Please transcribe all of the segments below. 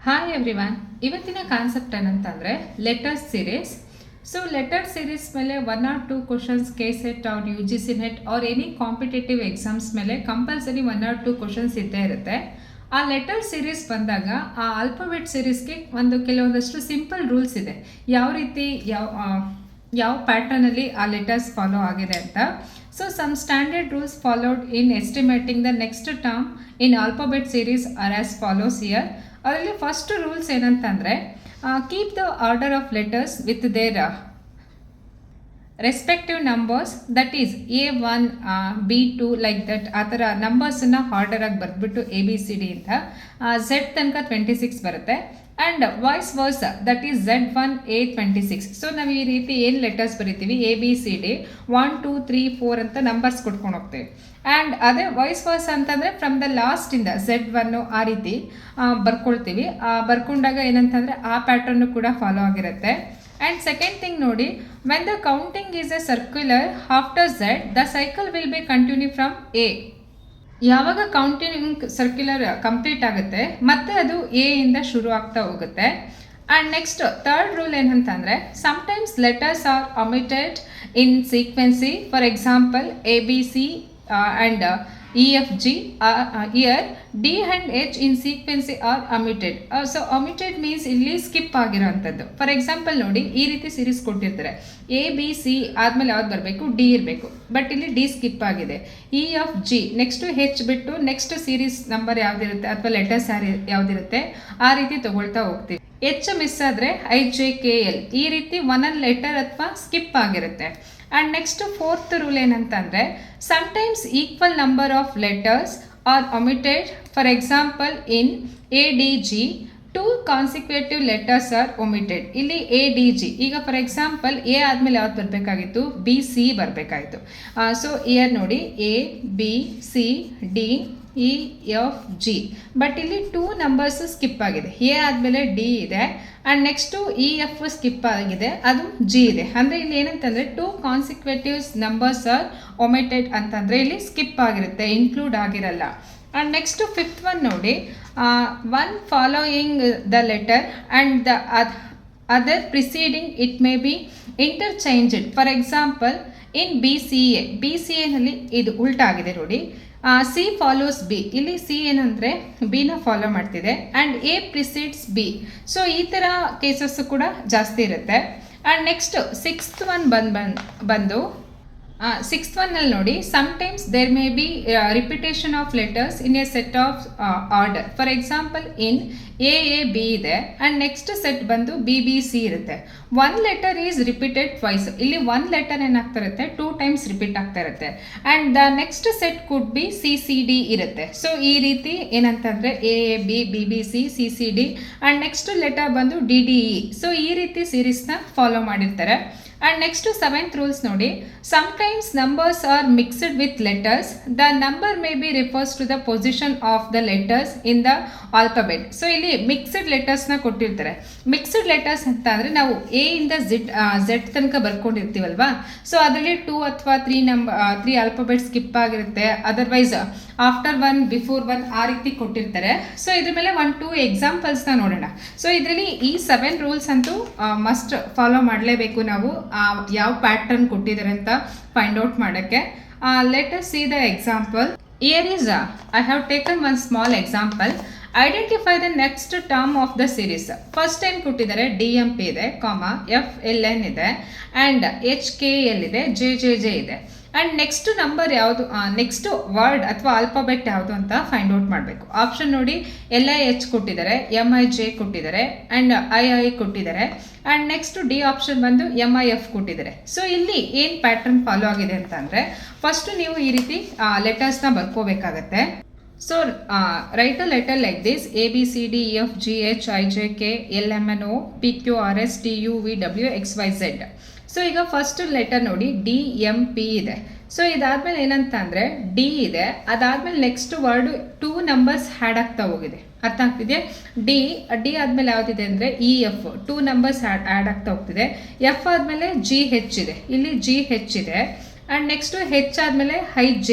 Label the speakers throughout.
Speaker 1: Hi everyone. ಇವತ್ತಿನ concept ಏನಂತಂದರೆ letters series. So letter series ಮೇಲೆ 1 or 2 questions KCET or UGC net or any competitive exams ಮೇಲೆ compulsory 1 or 2 questions ಇದ್ದೇ ಇರುತ್ತೆ. ಆ ಲೆಟರ್ ಸೀರೀಸ್ ಬಂದಾಗ ಆ ಆಲ್ಫಾಬೆಟ್ ಸೀರೀಸ್ಗೆ ಕೆಲವೊಂದಷ್ಟು ಸಿಂಪಲ್ ರೂಲ್ಸ್ ಇದೆ, ಯಾವ ರೀತಿ ಯಾವ ಪ್ಯಾಟರ್ನಲ್ಲಿ ಆ ಲೆಟರ್ಸ್ ಫಾಲೋ ಆಗಿದೆ ಅಂತ. So some standard rules followed in estimating the next term in alphabet series are as follows here. ಅದರಲ್ಲಿ ಫಸ್ಟ್ ರೂಲ್ಸ್ ಏನಂತಂದರೆ keep the order of letters with their respective numbers, that is A1 B2 like that. ಆ ಥರ ನಂಬರ್ಸನ್ನು ಆರ್ಡರಾಗಿ ಬರೆದ್ಬಿಟ್ಟು ABCD ಅಂತ Z ತನಕ 26 ಬರುತ್ತೆ. And voice ವರ್ಸ, that is Z1 A26. So ನಾವು ಈ ರೀತಿ ಏನು ಲೆಟರ್ಸ್ ಬರಿತೀವಿ ABCD 1 2 3 4 ಅಂತ ನಂಬರ್ಸ್ ಕೊಟ್ಕೊಂಡು ಹೋಗ್ತೀವಿ. ಆ್ಯಂಡ್ ಅದೇ ವಾಯ್ಸ್ ವರ್ಸ್ ಅಂತಂದರೆ ಫ್ರಮ್ ದ ಲಾಸ್ಟಿಂದ Z1 ಆ ರೀತಿ ಬರ್ಕೊಳ್ತೀವಿ. ಬರ್ಕೊಂಡಾಗ ಏನಂತಂದರೆ ಆ ಪ್ಯಾಟರ್ನು ಕೂಡ ಫಾಲೋ ಆಗಿರುತ್ತೆ. ಆ್ಯಂಡ್ ಸೆಕೆಂಡ್ ಥಿಂಗ್ ನೋಡಿ, when the counting is A circular after Z, the cycle will be continue from A. ಯಾವಾಗ ಕೌಂಟಿಂಗ್ ಸರ್ಕ್ಯುಲರ್ ಕಂಪ್ಲೀಟ್ ಆಗುತ್ತೆ ಮತ್ತೆ ಅದು A ಇಂದ ಶುರು ಆಗ್ತಾ ಹೋಗುತ್ತೆ. ಆ್ಯಂಡ್ ನೆಕ್ಸ್ಟ್ ಥರ್ಡ್ ರೂಲ್ ಏನಂತಂದರೆ sometimes letters are omitted in ಸೀಕ್ವೆನ್ಸಿ. For example ABC and EFG here D and H in sequence are omitted. So omitted means ಇಲ್ಲಿ ಸ್ಕಿಪ್ ಆಗಿರೋಂಥದ್ದು. ಫಾರ್ ಎಕ್ಸಾಂಪಲ್ ನೋಡಿ, ಈ ರೀತಿ ಸೀರೀಸ್ ಕೊಟ್ಟಿರ್ತಾರೆ, ABC ಆದಮೇಲೆ ಯಾವ್ದು ಬರಬೇಕು D ಇರಬೇಕು, ಬಟ್ ಇಲ್ಲಿ D ಸ್ಕಿಪ್ ಆಗಿದೆ. EFG ನೆಕ್ಸ್ಟ್ H ಬಿಟ್ಟು ನೆಕ್ಸ್ಟ್ ಸೀರೀಸ್ ನಂಬರ್ ಯಾವುದಿರುತ್ತೆ ಅಥವಾ ಲೆಟರ್ಸ್ ಯಾವುದಿರುತ್ತೆ ಆ ರೀತಿ ತಗೊಳ್ತಾ ಹೋಗ್ತೀವಿ. H ಮಿಸ್ ಆದರೆ IJKL ಈ ರೀತಿ ಒಂದೊಂದು ಲೆಟರ್ ಅಥವಾ ಸ್ಕಿಪ್ ಆಗಿರುತ್ತೆ. ಆ್ಯಂಡ್ ನೆಕ್ಸ್ಟ್ ಫೋರ್ತ್ ರೂಲ್ ಏನಂತಂದರೆ sometimes equal number of letters are omitted. For example in ADG 2 consecutive letters are omitted. ಇಲ್ಲಿ ADG ಈಗ ಫಾರ್ ಎಕ್ಸಾಂಪಲ್ A ಆದಮೇಲೆ ಯಾವ್ದು ಬರಬೇಕಾಗಿತ್ತು, BC ಬರಬೇಕಾಗಿತ್ತು. ಸೊ ಇಯರ್ ನೋಡಿ ABCDEFG, ಬಟ್ ಇಲ್ಲಿ 2 ನಂಬರ್ಸ್ ಸ್ಕಿಪ್ ಆಗಿದೆ. A ಆದಮೇಲೆ D ಇದೆ ಆ್ಯಂಡ್ ನೆಕ್ಸ್ಟು EF ಸ್ಕಿಪ್ ಆಗಿದೆ, ಅದು G ಇದೆ. ಅಂದರೆ ಇಲ್ಲಿ ಏನಂತಂದರೆ 2 ಕಾನ್ಸಿಕ್ಯೂಟಿವ್ಸ್ ನಂಬರ್ಸ್ ಆರ್ ಒಮಿಟೆಡ್ ಅಂತಂದರೆ ಇಲ್ಲಿ ಸ್ಕಿಪ್ ಆಗಿರುತ್ತೆ, ಇನ್ಕ್ಲೂಡ್ ಆಗಿರಲ್ಲ. ಆ್ಯಂಡ್ ನೆಕ್ಸ್ಟು ಫಿಫ್ತ್ ಒನ್ ನೋಡಿ, one following the letter and the other preceding it may be interchanged. For example in BCAನಲ್ಲಿ ಇದು ಉಲ್ಟಾಗಿದೆ ನೋಡಿ, C ಫಾಲೋಸ್ B. ಇಲ್ಲಿ C ಏನಂದರೆ Bನ ಫಾಲೋ ಮಾಡ್ತಿದೆ and A precedes B. So ಈ ಥರ ಕೇಸಸ್ಸು ಕೂಡ ಜಾಸ್ತಿ ಇರುತ್ತೆ. ಆ್ಯಂಡ್ ನೆಕ್ಸ್ಟ್ ಸಿಕ್ಸ್ತ್ ಒನ್ ಬಂದು ಸಿಕ್ಸ್ತ್ ಒನ್ನಲ್ಲಿ ನೋಡಿ, sometimes there may be repetition of letters in a set of order. For example in AAB ಇದೆ ಆ್ಯಂಡ್ ನೆಕ್ಸ್ಟ್ ಸೆಟ್ ಬಂದು BBC ಇರುತ್ತೆ. One letter is repeated twice. ಇಲ್ಲಿ ಒನ್ ಲೆಟರ್ ಏನಾಗ್ತಾ ಇರುತ್ತೆ 2 times repeat ಆಗ್ತಾ ಇರುತ್ತೆ. And the next set could be CCD ಇರುತ್ತೆ. So ಈ ರೀತಿ ಏನಂತಂದರೆ AAB BBC CCD and next letter ಬಂದು DDE. ಸೊ ಈ ರೀತಿ ಸೀರೀಸ್ನ ಫಾಲೋ ಮಾಡಿರ್ತಾರೆ. ಆ್ಯಂಡ್ ನೆಕ್ಸ್ಟ್ ಸೆವೆಂತ್ ರೂಲ್ಸ್ ನೋಡಿ, sometimes numbers are mixed with letters. The number may be refers to the position of the letters in the alphabet. So ಇಲ್ಲಿ mixed ಲೆಟರ್ಸ್ನ ಕೊಟ್ಟಿರ್ತಾರೆ. Mixed letters ಅಂತ ಅಂದರೆ ನಾವು A ಇಂದ Z ತನಕ ಬರ್ಕೊಂಡಿರ್ತೀವಲ್ವಾ, so ಅದರಲ್ಲಿ 2 ಅಥವಾ 3 ಆಲ್ಫಾಬೆಟ್ ಸ್ಕಿಪ್ ಆಗಿರುತ್ತೆ. ಅದರ್ವೈಸ್ ಆಫ್ಟರ್ 1 ಬಿಫೋರ್ 1 ಆ ರೀತಿ ಕೊಟ್ಟಿರ್ತಾರೆ. ಸೊ ಇದ್ರ ಮೇಲೆ 1-2 ಎಕ್ಸಾಂಪಲ್ಸ್ನ ನೋಡೋಣ. ಸೊ ಇದರಲ್ಲಿ ಈ 7 ರೂಲ್ಸ್ ಅಂತೂ ಮಸ್ಟ್ ಫಾಲೋ ಮಾಡಲೇಬೇಕು ನಾವು, ಯಾವ ಪ್ಯಾಟರ್ನ್ ಕೊಟ್ಟಿದ್ದಾರೆ ಅಂತ ಫೈಂಡ್ ಔಟ್ ಮಾಡೋಕ್ಕೆ. Let us see the example. Here is I have taken one small example. Identify the next term of the series. First ಏನು ಕೊಟ್ಟಿದ್ದಾರೆ DMP ಇದೆ, FLN ಇದೆ ಆ್ಯಂಡ್ HKL ಇದೆ, JJJ ಇದೆ. ಆ್ಯಂಡ್ ನೆಕ್ಸ್ಟ್ ನಂಬರ್ ಯಾವುದು, next word ಅಥವಾ alphabet ಯಾವುದು ಅಂತ ಫೈಂಡ್ ಔಟ್ ಮಾಡಬೇಕು. ಆಪ್ಷನ್ ನೋಡಿ, LIH ಕೊಟ್ಟಿದ್ದಾರೆ, MIJ ಕೊಟ್ಟಿದ್ದಾರೆ ಆ್ಯಂಡ್ II ಕೊಟ್ಟಿದ್ದಾರೆ ಆ್ಯಂಡ್ ನೆಕ್ಸ್ಟ್ D ಆಪ್ಷನ್ ಬಂದು MIF ಕೊಟ್ಟಿದ್ದಾರೆ. ಸೊ ಇಲ್ಲಿ ಏನು ಪ್ಯಾಟರ್ನ್ ಫಾಲೋ ಆಗಿದೆ ಅಂತಂದರೆ ಫಸ್ಟು ನೀವು ಈ ರೀತಿ ಲೆಟರ್ಸ್ನ ಬರ್ಕೋಬೇಕಾಗತ್ತೆ. So write a letter like this ABCDEFGHIJKLMNOPQRSTUVWXYZ. So ಈಗ ಫಸ್ಟ್ ಲೆಟರ್ ನೋಡಿ DMP ಇದೆ. ಸೊ ಇದಾದಮೇಲೆ ಏನಂತಂದರೆ D ಇದೆ, ಅದಾದಮೇಲೆ ನೆಕ್ಸ್ಟ್ ವರ್ಡು 2 ನಂಬರ್ಸ್ ಹ್ಯಾಡ್ ಆಗ್ತಾ ಹೋಗಿದೆ. ಅರ್ಥ ಆಗ್ತಿದೆ? D ಆದಮೇಲೆ ಯಾವುದಿದೆ ಅಂದರೆ EF 2 ನಂಬರ್ಸ್ ಆ್ಯಡ್ ಆಗ್ತಾ ಹೋಗ್ತಿದೆ. F ಆದಮೇಲೆ GH ಇದೆ, ಇಲ್ಲಿ GH ಇದೆ ಆ್ಯಂಡ್ ನೆಕ್ಸ್ಟು H ಆದಮೇಲೆ IJ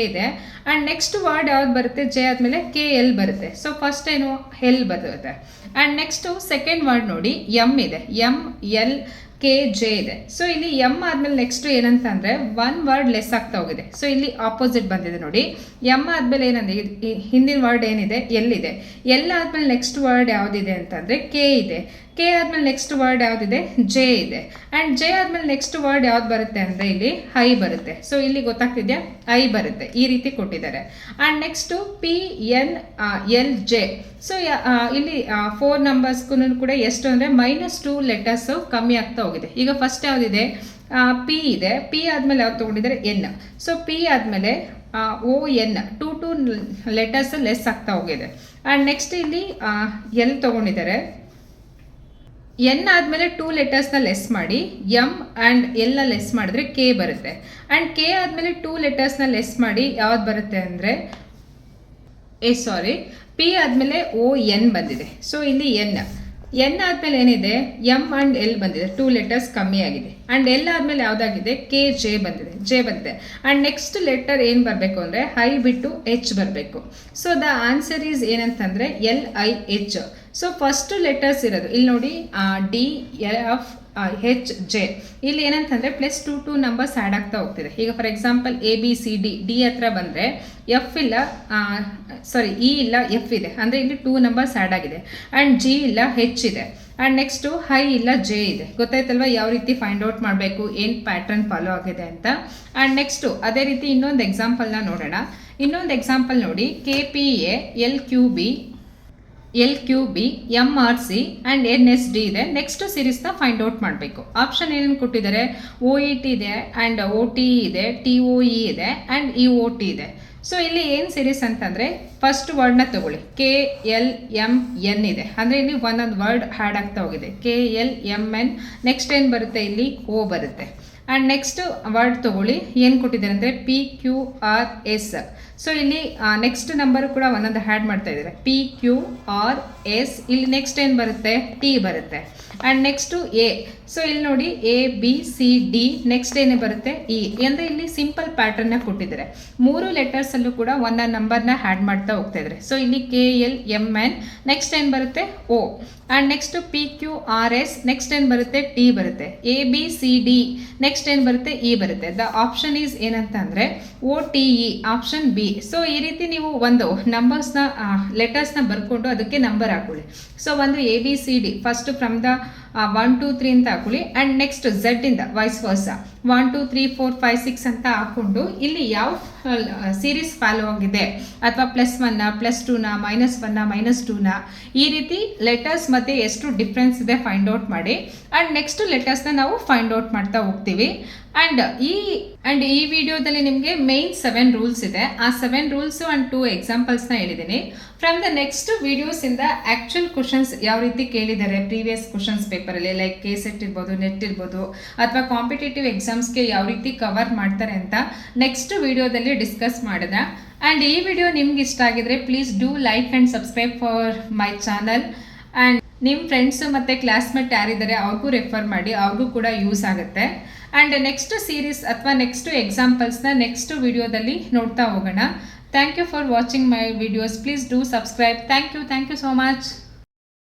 Speaker 1: ಇದೆ. ಆ್ಯಂಡ್ ನೆಕ್ಸ್ಟ್ ವರ್ಡ್ ಯಾವ್ದು ಬರುತ್ತೆ, ಜೆ ಆದಮೇಲೆ ಕೆ ಎಲ್ ಬರುತ್ತೆ. ಸೊ ಫಸ್ಟ್ ಏನು ಎಲ್ ಬರುತ್ತೆ. ಆ್ಯಂಡ್ ನೆಕ್ಸ್ಟು ಸೆಕೆಂಡ್ ವರ್ಡ್ ನೋಡಿ ಎಮ್ ಇದೆ, ಎಮ್ ಎಲ್ ಕೆ ಜೆ ಇದೆ. ಸೊ ಇಲ್ಲಿ ಎಮ್ ಆದಮೇಲೆ ನೆಕ್ಸ್ಟ್ ಏನಂತ ಅಂದರೆ ಒನ್ ವರ್ಡ್ ಲೆಸ್ ಆಗ್ತಾ ಹೋಗಿದೆ. ಸೊ ಇಲ್ಲಿ ಆಪೋಸಿಟ್ ಬಂದಿದೆ ನೋಡಿ. ಎಮ್ ಆದಮೇಲೆ ಏನಂದರೆ ಹಿಂದಿನ ವರ್ಡ್ ಏನಿದೆ ಎಲ್ ಇದೆ. ಎಲ್ ಆದಮೇಲೆ ನೆಕ್ಸ್ಟ್ ವರ್ಡ್ ಯಾವುದಿದೆ ಅಂತಂದರೆ ಕೆ ಇದೆ. ಕೆ ಆದಮೇಲೆ ನೆಕ್ಸ್ಟ್ ವರ್ಡ್ ಯಾವುದಿದೆ, ಜೆ ಇದೆ. ಆ್ಯಂಡ್ ಜೆ ಆದಮೇಲೆ ನೆಕ್ಸ್ಟ್ ವರ್ಡ್ ಯಾವ್ದು ಬರುತ್ತೆ ಅಂದರೆ ಇಲ್ಲಿ ಐ ಬರುತ್ತೆ. ಸೊ ಇಲ್ಲಿ ಗೊತ್ತಾಗ್ತಿದೆಯಾ, ಐ ಬರುತ್ತೆ, ಈ ರೀತಿ ಕೊಟ್ಟಿದ್ದಾರೆ. And next P N L J. So ಇಲ್ಲಿ 4 ನಂಬರ್ಸ್ಗೂ ಕೂಡ ಎಷ್ಟು ಅಂದರೆ -2 ಲೆಟರ್ಸು ಕಮ್ಮಿ ಆಗ್ತಾ ಹೋಗಿದೆ. ಈಗ ಫಸ್ಟ್ ಯಾವುದಿದೆ, ಪಿ ಇದೆ. ಪಿ ಆದಮೇಲೆ ಯಾವ್ದು ತೊಗೊಂಡಿದ್ದಾರೆ, ಎನ್. ಸೊ ಪಿ ಆದಮೇಲೆ ಓ ಎನ್ 2 ಲೆಟರ್ಸ್ ಲೆಸ್ ಆಗ್ತಾ ಹೋಗಿದೆ. ಆ್ಯಂಡ್ ನೆಕ್ಸ್ಟ್ ಇಲ್ಲಿ ಎಲ್ ತೊಗೊಂಡಿದ್ದಾರೆ. ಎನ್ ಆದಮೇಲೆ 2 ಲೆಟರ್ಸ್ನ ಲೆಸ್ ಮಾಡಿ ಎಮ್ ಆ್ಯಂಡ್ ಎಲ್ಲ ಲೆಸ್ ಮಾಡಿದ್ರೆ ಕೆ ಬರುತ್ತೆ. ಆ್ಯಂಡ್ ಕೆ ಆದಮೇಲೆ 2 ಲೆಟರ್ಸ್ನ ಲೆಸ್ ಮಾಡಿ ಯಾವ್ದು ಬರುತ್ತೆ ಅಂದರೆ ಪಿ ಆದಮೇಲೆ ಓ ಎನ್ ಬಂದಿದೆ. ಸೊ ಇಲ್ಲಿ ಎನ್ ಆದಮೇಲೆ ಏನಿದೆ, ಎಮ್ ಆ್ಯಂಡ್ ಎಲ್ ಬಂದಿದೆ, 2 ಲೆಟರ್ಸ್ ಕಮ್ಮಿ ಆಗಿದೆ. ಆ್ಯಂಡ್ ಎಲ್ ಆದಮೇಲೆ ಯಾವುದಾಗಿದೆ, ಕೆ ಜೆ ಬಂದಿದೆ. ಆ್ಯಂಡ್ ನೆಕ್ಸ್ಟ್ ಲೆಟರ್ ಏನು ಬರಬೇಕು ಅಂದರೆ ಐ ಬಿಟ್ಟು ಎಚ್ ಬರಬೇಕು. ಸೊ ದ ಆನ್ಸರ್ ಈಸ್ ಏನಂತಂದರೆ LIH. ಸೊ ಫಸ್ಟ್ ಲೆಟರ್ಸ್ ಇರೋದು ಇಲ್ಲಿ ನೋಡಿ, ಡಿ ಎಫ್ ಹೆಚ್ ಜೆ. ಇಲ್ಲಿ ಏನಂತಂದರೆ +2 ನಂಬರ್ಸ್ ಆ್ಯಡ್ ಆಗ್ತಾ ಹೋಗ್ತಿದೆ. ಈಗ ಫಾರ್ ಎಕ್ಸಾಂಪಲ್ ABCD, ಡಿ ಹತ್ರ ಬಂದರೆ ಎಫ್ ಇಲ್ಲ, ಇ ಇಲ್ಲ, ಎಫ್ ಇದೆ, ಅಂದರೆ ಇಲ್ಲಿ 2 ನಂಬರ್ಸ್ ಆ್ಯಡ್ ಆಗಿದೆ. ಆ್ಯಂಡ್ ಜಿ ಇಲ್ಲ, ಹೆಚ್ ಇದೆ. ಆ್ಯಂಡ್ ನೆಕ್ಸ್ಟು ಹೈ ಇಲ್ಲ, ಜೆ ಇದೆ. ಗೊತ್ತಾಯ್ತಲ್ವ ಯಾವ ರೀತಿ ಫೈಂಡ್ ಔಟ್ ಮಾಡಬೇಕು, ಏನು ಪ್ಯಾಟ್ರನ್ ಫಾಲೋ ಆಗಿದೆ ಅಂತ. ಆ್ಯಂಡ್ ನೆಕ್ಸ್ಟು ಅದೇ ರೀತಿ ಇನ್ನೊಂದು ಎಕ್ಸಾಂಪಲ್ನ ನೋಡೋಣ. ಇನ್ನೊಂದು ಎಕ್ಸಾಂಪಲ್ ನೋಡಿ, KPA LQB MRC and NSD ಇದೆ. ನೆಕ್ಸ್ಟ್ ಸೀರೀಸ್ನ ಫೈಂಡ್ ಔಟ್ ಮಾಡಬೇಕು. ಆಪ್ಷನ್ ಏನೇನು ಕೊಟ್ಟಿದ್ದಾರೆ, OET ಇದೆ, ಆ್ಯಂಡ್ OTE ಇದೆ, TOE ಇದೆ, ಆ್ಯಂಡ್ EOT ಇದೆ. ಸೊ ಇಲ್ಲಿ ಏನು ಸೀರೀಸ್ ಅಂತಂದರೆ ಫಸ್ಟ್ ವರ್ಡ್ನ ತಗೊಳ್ಳಿ, KLMN ಇದೆ, ಅಂದರೆ ಇಲ್ಲಿ ಒಂದೊಂದು ವರ್ಡ್ ಹ್ಯಾಡ್ ಆಗ್ತಾ ಹೋಗಿದೆ. KLMN. ನೆಕ್ಸ್ಟ್ ಏನು ಬರುತ್ತೆ, ಇಲ್ಲಿ O ಬರುತ್ತೆ. ಆ್ಯಂಡ್ ನೆಕ್ಸ್ಟ್ ವರ್ಡ್ ತೊಗೊಳ್ಳಿ, ಏನು ಕೊಟ್ಟಿದ್ದಾರೆ ಅಂದರೆ PQRS. ಸೊ ಇಲ್ಲಿ ನೆಕ್ಸ್ಟ್ ನಂಬರ್ ಕೂಡ ಒಂದೊಂದು ಹ್ಯಾಡ್ ಮಾಡ್ತಾ ಇದ್ದಾರೆ, PQRS. ಇಲ್ಲಿ ನೆಕ್ಸ್ಟ್ ಏನು ಬರುತ್ತೆ, T ಬರುತ್ತೆ. And next A. ಸೊ ಇಲ್ಲಿ ನೋಡಿ ABCD. ನೆಕ್ಸ್ಟ್ ಏನೇ ಬರುತ್ತೆ, ಇ. ಅಂದರೆ ಇಲ್ಲಿ ಸಿಂಪಲ್ ಪ್ಯಾಟರ್ನ್ನ ಕೊಟ್ಟಿದ್ದಾರೆ. 3 ಲೆಟರ್ಸಲ್ಲೂ ಕೂಡ ಒಂದೊಂದು ನಂಬರ್ನ ಹ್ಯಾಡ್ ಮಾಡ್ತಾ ಹೋಗ್ತಾ ಇದ್ದಾರೆ. ಸೊ ಇಲ್ಲಿ KLMN. ನೆಕ್ಸ್ಟ್ ಏನು ಬರುತ್ತೆ, O. And next PQRS. Next ಏನು ಬರುತ್ತೆ, T ಬರುತ್ತೆ. ABCD. ನೆಕ್ಸ್ಟ್ ಏನು ಬರುತ್ತೆ, E ಬರುತ್ತೆ. ದ ಆಪ್ಷನ್ ಈಸ್ ಏನಂತ ಅಂದರೆ OTE, ಆಪ್ಷನ್ ಬಿ. ಸೊ ಈ ರೀತಿ ನೀವು ಒಂದು ನಂಬರ್ಸ್ನ ಲೆಟರ್ಸ್ನ ಬರ್ಕೊಂಡು ಅದಕ್ಕೆ ನಂಬರ್ ಹಾಕೊಳ್ಳಿ. ಸೊ ಒಂದು ABCD ಫಸ್ಟ್ ಫ್ರಮ್ ದ 1 2 3 ಅಂತ ಹಾಕೊಳ್ಳಿ. ಆ್ಯಂಡ್ ನೆಕ್ಸ್ಟ್ Z ಇಂದ ವೈಸ್ ವರ್ಸ 1 2 3 4 5 6 ಅಂತ ಹಾಕ್ಕೊಂಡು ಇಲ್ಲಿ ಯಾವ ಸೀರೀಸ್ ಫಾಲೋ ಆಗಿದೆ, ಅಥವಾ +1ನ +2ನ -1ನ -2ನ, ಈ ರೀತಿ ಲೆಟರ್ಸ್ ಮಧ್ಯೆ ಎಷ್ಟು ಡಿಫ್ರೆನ್ಸ್ ಇದೆ ಫೈಂಡ್ ಔಟ್ ಮಾಡಿ. ಆ್ಯಂಡ್ ನೆಕ್ಸ್ಟ್ ಲೆಟರ್ಸ್ನ ನಾವು ಫೈಂಡ್ ಔಟ್ ಮಾಡ್ತಾ ಹೋಗ್ತೀವಿ. ಆ್ಯಂಡ್ ಈ ವಿಡಿಯೋದಲ್ಲಿ ನಿಮಗೆ ಮೇನ್ 7 ರೂಲ್ಸ್ ಇದೆ. ಆ 7 ರೂಲ್ಸು ಆ್ಯಂಡ್ 2 ಎಕ್ಸಾಂಪಲ್ಸ್ನ ಹೇಳಿದ್ದೀನಿ. ಫ್ರಮ್ ದ ನೆಕ್ಸ್ಟ್ ವಿಡಿಯೋಸಿಂದ ಆ್ಯಕ್ಚುಲ್ ಕ್ವಶನ್ಸ್ ಯಾವ ರೀತಿ ಕೇಳಿದ್ದಾರೆ ಪ್ರೀವಿಯಸ್ ಕ್ವಶನ್ಸ್ ಪೇಪರಲ್ಲಿ, ಲೈಕ್ KSET ಇರ್ಬೋದು, ನೆಟ್ ಇರ್ಬೋದು, ಅಥವಾ ಕಾಂಪಿಟೇಟಿವ್ ಎಕ್ಸಾಮ್ಸ್ಗೆ ಯಾವ ರೀತಿ ಕವರ್ ಮಾಡ್ತಾರೆ ಅಂತ ನೆಕ್ಸ್ಟ್ ವಿಡಿಯೋದಲ್ಲಿ ಡಿಸ್ಕಸ್ ಮಾಡಿದೆ. ಆ್ಯಂಡ್ ಈ ವಿಡಿಯೋ ನಿಮ್ಗೆ ಇಷ್ಟ ಆಗಿದ್ರೆ please do like and subscribe for my channel. And ನಿಮ್ಮ ಫ್ರೆಂಡ್ಸು ಮತ್ತು ಕ್ಲಾಸ್ಮೇಟ್ ಯಾರಿದ್ದಾರೆ ಅವ್ರಿಗೂ ರೆಫರ್ ಮಾಡಿ, ಅವ್ರಿಗೂ ಕೂಡ ಯೂಸ್ ಆಗುತ್ತೆ. ಆ್ಯಂಡ್ ನೆಕ್ಸ್ಟ್ ಸೀರೀಸ್ ಅಥವಾ ನೆಕ್ಸ್ಟ್ ಎಕ್ಸಾಂಪಲ್ಸ್ನ ನೆಕ್ಸ್ಟ್ ವಿಡಿಯೋದಲ್ಲಿ ನೋಡ್ತಾ ಹೋಗೋಣ. Thank you for watching my videos. Please do subscribe. Thank you so much.